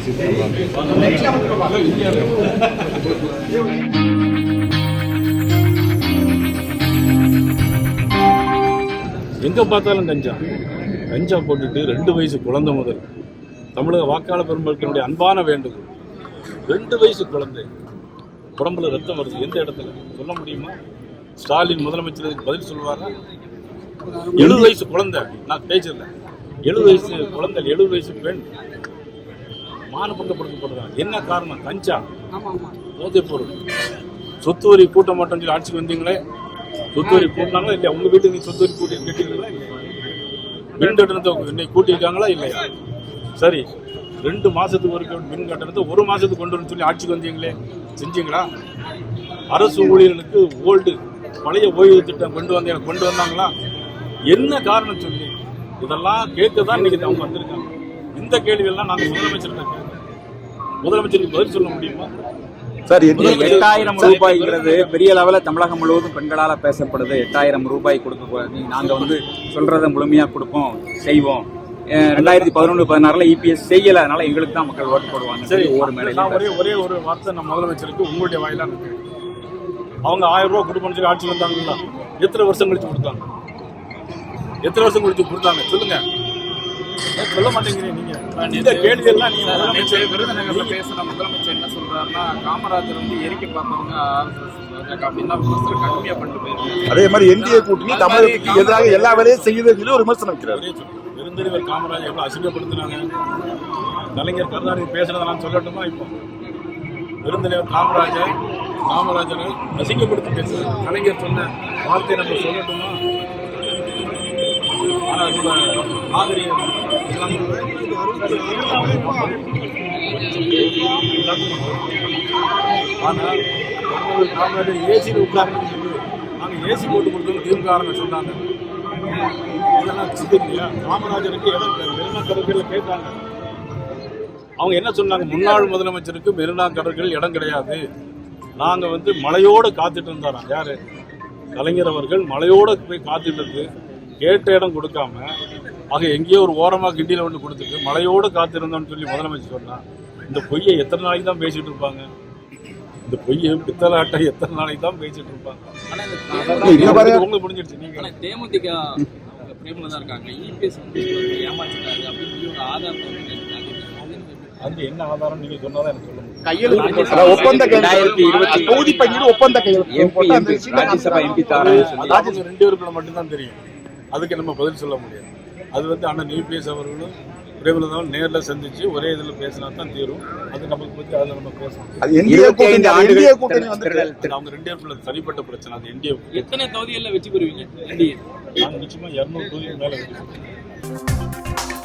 எங்கே பார்த்தாலும் கஞ்சா போட்டுட்டு 2 வயசு குழந்தை முதல் தமிழக வாக்காளர் பெருமக்களுடைய அன்பான வேண்டுகோள். 2 வயசு குழந்தை உடம்புல ரத்தம் வருது. எந்த இடத்துல சொல்ல முடியுமா? ஸ்டாலின் முதலமைச்சருக்கு பதில் சொல்லுவாரா? 70 வயசு குழந்தை, நான் பேசல, 70 வயசு குழந்தை, 70 வயசு பெண் மானபங்கப்படுத்தப்படுறாங்க. என்ன காரணம்? கஞ்சா, போதைப் பொருள். சொத்து வரி கூட்ட மாட்டோம்னு சொல்லி ஆட்சிக்கு வந்தீங்களே, சொத்து வரி கூட்டினாங்களா இல்லையா? உங்க வீட்டுக்கு நீ சொத்து வரி கூட்டி கேட்டீங்களா இல்லையா? மின் கட்டணத்தை இன்னைக்கு கூட்டியிருக்காங்களா இல்லையா? சரி, 2 மாசத்துக்கு ஒரு மின் கட்டணத்தை 1 மாசத்துக்கு கொண்டு வரணும்னு சொல்லி ஆட்சிக்கு வந்தீங்களே, செஞ்சீங்களா? அரசு ஊழியர்களுக்கு ஓல்டு பழைய ஓய்வு திட்டம் கொண்டு வந்தாங்களா? என்ன காரணம் சொல்லி இதெல்லாம் கேட்கதான் இன்னைக்கு அவங்க வந்திருக்காங்க. இந்த கேள்வியெல்லாம் நாங்கள் முதலமைச்சருக்கு பதில் சொல்ல முடியுமா? சார், 8000 ரூபாய்ங்கிறது பெரிய லெவலில் தமிழகம் முழுவதும் பெண்களால் பேசப்படுது. 8000 ரூபாய் கொடுக்க நாங்கள் சொல்றதை முழுமையாக கொடுப்போம், செய்வோம். 2011-16 இபிஎஸ் செய்யல, அதனால எங்களுக்கு தான் மக்கள் ஓட்டு போடுவாங்க. சரி, ஒவ்வொரு மேடையும் ஒரே ஒரு வார்த்தை நம்ம முதலமைச்சருக்கு உங்களுடைய வாயிலாக இருக்கு. அவங்க 1000 ரூபாய் கொடுப்போம்னு சொல்லி ஆட்சி வந்தாங்களா? எத்தனை வருஷம் கழிச்சு கொடுத்தாங்க? சொல்லுங்க. சொல்ல மாட்டேங்கிறீங்க நீங்க. இந்த கேள்வி எல்லாம் நீங்க விருதுநகர்ல பேசுற முதலமைச்சர் என்ன சொல்றாருன்னா, காமராஜர் எரிக்கை பார்த்தவங்க கடுமையா பண்ணிட்டு போயிருக்காங்க. அதே மாதிரி என்டிஏ கூட்டணி தமிழகத்துக்கு எதிராக எல்லா வேலையும் செய்யுதுன்னு ஒரு விமர்சனம் வைக்கிறார். பெருந்தலைவர் காமராஜர் எவ்வளவு அசிங்கப்படுத்தினாங்க. கலைஞர் கருணாநிதி பேசுறதெல்லாம் சொல்லட்டுமா? இப்போ பெருந்தலைவர் காமராஜரை அசிங்கப்படுத்தி பேசுறாரு. கலைஞர் சொன்ன வார்த்தையை நம்ம சொல்லட்டுமா? ஆனால் இப்ப மாதிரி ஆனால் காமராஜர் ஏசியில் உட்கார்ந்து நாங்கள் ஏசி போட்டு கொடுத்தோம் தீர்க்காரங்க சொன்னாங்க. இதெல்லாம் சிந்திக்கலையா? காமராஜருக்கு மெரினா கடற்கரையில் கேட்டாங்க. அவங்க என்ன சொன்னாங்க? முன்னாள் முதலமைச்சருக்கு மெரினா கடற்கரையில் இடம் கிடையாது. நாங்கள் மழையோடு காத்துட்டு இருந்தாராம். யாரு? கலைஞர் அவர்கள் மழையோடு போய் காத்துட்டு இருந்து கேட்ட இடம் கொடுக்காம, ஆக எங்கேயோ ஒரு ஓரமாக கிண்டியில் ஒன்று கொடுத்துட்டு மழையோடு காத்திருந்தோம்னு சொல்லி முதலமைச்சர் சொன்னா. இந்த பொய்யை எத்தனை நாளைக்கு தான் பேசிட்டு இருப்பாங்க? இந்த பொய்யை பித்தலாட்டை எத்தனை நாளைக்கு தான் பேசிட்டு இருப்பாங்க? உங்களுக்கு முடிஞ்சிருச்சு. நீங்க தேமுதிக பிரேமல தான் இருக்காங்க. இபிஎஸ் ஏமாற்றிட்டாரு அப்படின்னு ஒரு ஆதாரம் அது என்ன ஆதாரம் நீங்க சொன்னாதான் எனக்கு சொல்ல முடியும். கையெழுத்து ஒப்பந்த தொகுதி பங்கீடு ஒப்பந்த கையெழுத்து 2 பேருக்குள்ள மட்டும்தான் தெரியும். அதுக்கு நம்ம பதில் சொல்ல முடியாது. அது அண்ணன் இபிஎஸ் அவர்களும் பிரேமலதாவும் நேரில் சந்திச்சு ஒரே இதில் பேசினா தான் தீரும். அது நமக்கு பற்றி அதில் நம்ம பேசணும். அவங்க 2 பேருக்குள்ள தனிப்பட்ட பிரச்சனை. அது என்டிஏ எத்தனை தொகுதிகளில் வெற்றி பெறுவீங்க? நாங்கள் நிச்சயமா 200 தொகுதிக்கு மேலே வெற்றி பெறுவோம்.